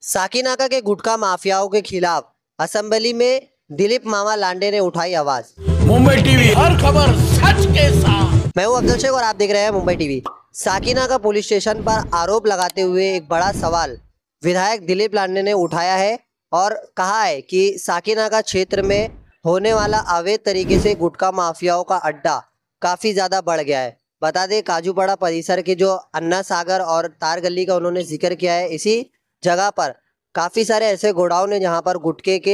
साकीनाका के गुटखा माफियाओं के खिलाफ असेंबली में दिलीप मामा लांडे ने उठाई आवाज। मुंबई टीवी, हर खबर सच के साथ। मैं हूं अफजल शेख और आप देख रहे हैं Mumbai TV. Sakinaka police station पर आरोप लगाते हुए एक बड़ा सवाल विधायक दिलीप लांडे ने उठाया है और कहा है कि साकीनाका क्षेत्र में होने वाला अवैध तरीके से गुटखा माफियाओं का अड्डा काफी ज्यादा बढ़ गया है। बता दें काजूपाड़ा परिसर के जो अन्ना सागर और तार गली का उन्होंने जिक्र किया है, इसी जगह पर काफ़ी सारे ऐसे गोडाउन हैं जहां पर गुटखे के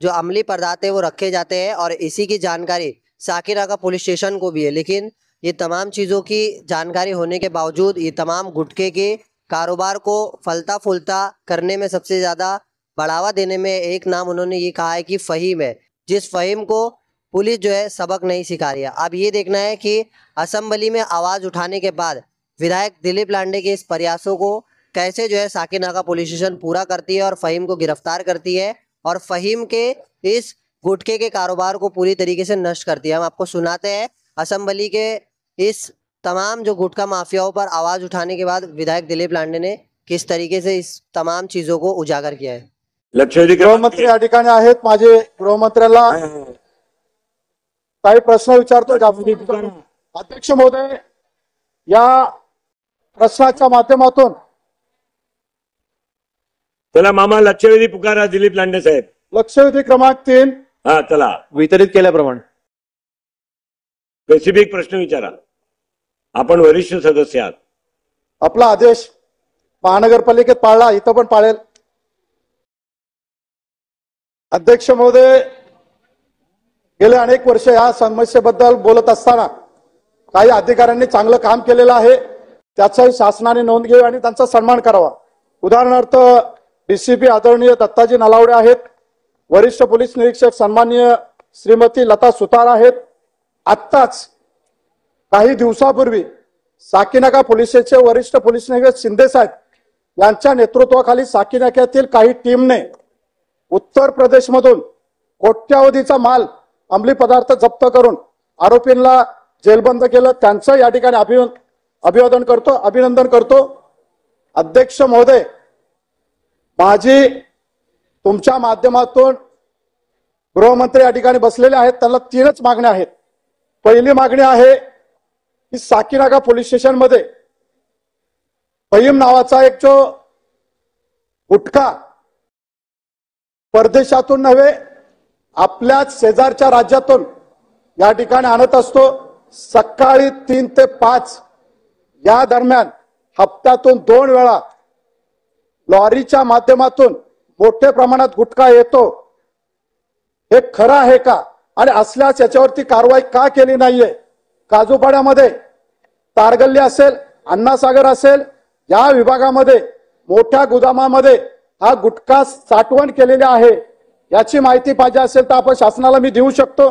जो अमली पदार्थ है वो रखे जाते हैं और इसी की जानकारी साकीनाका पुलिस स्टेशन को भी है। लेकिन ये तमाम चीज़ों की जानकारी होने के बावजूद ये तमाम गुटखे के कारोबार को फलता फूलता करने में सबसे ज़्यादा बढ़ावा देने में एक नाम उन्होंने ये कहा है कि फ़हीम है, जिस फ़हीम को पुलिस जो है सबक नहीं सिखा रही है। अब ये देखना है कि असेंबली में आवाज़ उठाने के बाद विधायक दिलीप लांडे के इस प्रयासों को कैसे जो है साकीनाका पुलिस स्टेशन पूरा करती है और फ़हीम को गिरफ्तार करती है और फ़हीम के इस गुटखे के कारोबार को पूरी तरीके से नष्ट करती है। हम आपको सुनाते हैं असेंबली के इस तमाम जो गुटखा माफियाओं पर आवाज़ उठाने के बाद विधायक दिलीप लांडे ने किस तरीके से इस तमाम चीज़ों को उजागर किया है। लक्षवेधी गृहमंत्री या ठिकाणी आहेत। माझे गृहमंत्र्याला काही प्रश्न विचारतो। अध्यक्ष महोदय, या प्रश्नाच्या माध्यमातून चला मामा, लक्षवेधी पुकारा दिलीप लांडे साहेब। लक्षवेधी क्रमांक 3 हा चला, वितरित केल्याप्रमाणे स्पेसिफिक प्रश्न विचारा। आपण वरिष्ठ सदस्य आहात। आपला आदेश महानगरपालिकेत पाळला, इथं पण पाळेल। अध्यक्ष महोदय, गेले अनेक वर्ष या समस्येबद्दल बोलत असताना काही अधिकाऱ्यांनी चांगलं काम केलेलं आहे, त्याचाही शासनाने नोंद घ्यावी आणि त्यांचा सन्मान करावा। उदाहरणार्थ डीसीपी आदरणीय दत्ताजी नलावडे आहेत, वरिष्ठ पोलीस निरीक्षक सन्माननीय श्रीमती लता सुतार आहेत। आत्ताच काही दिवसापूर्वी साकीनाका पोलिसचे वरिष्ठ पोलीस निरीक्षक शिंदे साहेब यांच्या नेतृत्वाखाली साकीनाक्यातील काही टीमने उत्तर प्रदेशमधून कोट्यावधीचा माल अंमली पदार्थ जप्त करून आरोपींना जेलबंद केलं। त्यांचं या ठिकाणी अभिनंदन करतो। अध्यक्ष महोदय, माझी तुमच्या माध्यमातून गृहमंत्री या ठिकाणी बसलेले आहेत, त्यांना 3च मागण्या आहेत। पहिली मागणी आहे की साकीनाका पोलीस स्टेशन मध्ये फ़हीम नावाचा एक जो गुटखा परदेशातून नव्हे आपल्याच शेजारच्या राज्यातून या ठिकाणी आणत असतो। सकाळी 3 ते 5 या दरम्यान हप्त्यातून 2 वेळा लॉरीच्या माध्यमातून मोठ्या प्रमाणात गुटखा येतो। हे खरं आहे का आणि असल्यास याच्यावरती कारवाई का केली नाहीये? काजूपाड्यामध्ये तारगल्ली असेल, अण्णासागर असेल, या विभागामध्ये मोठ्या गोदामामध्ये हा गुटखा साठवण केलेला आहे, याची माहिती पाहिजे असेल तर आपण शासनाला मी देऊ शकतो।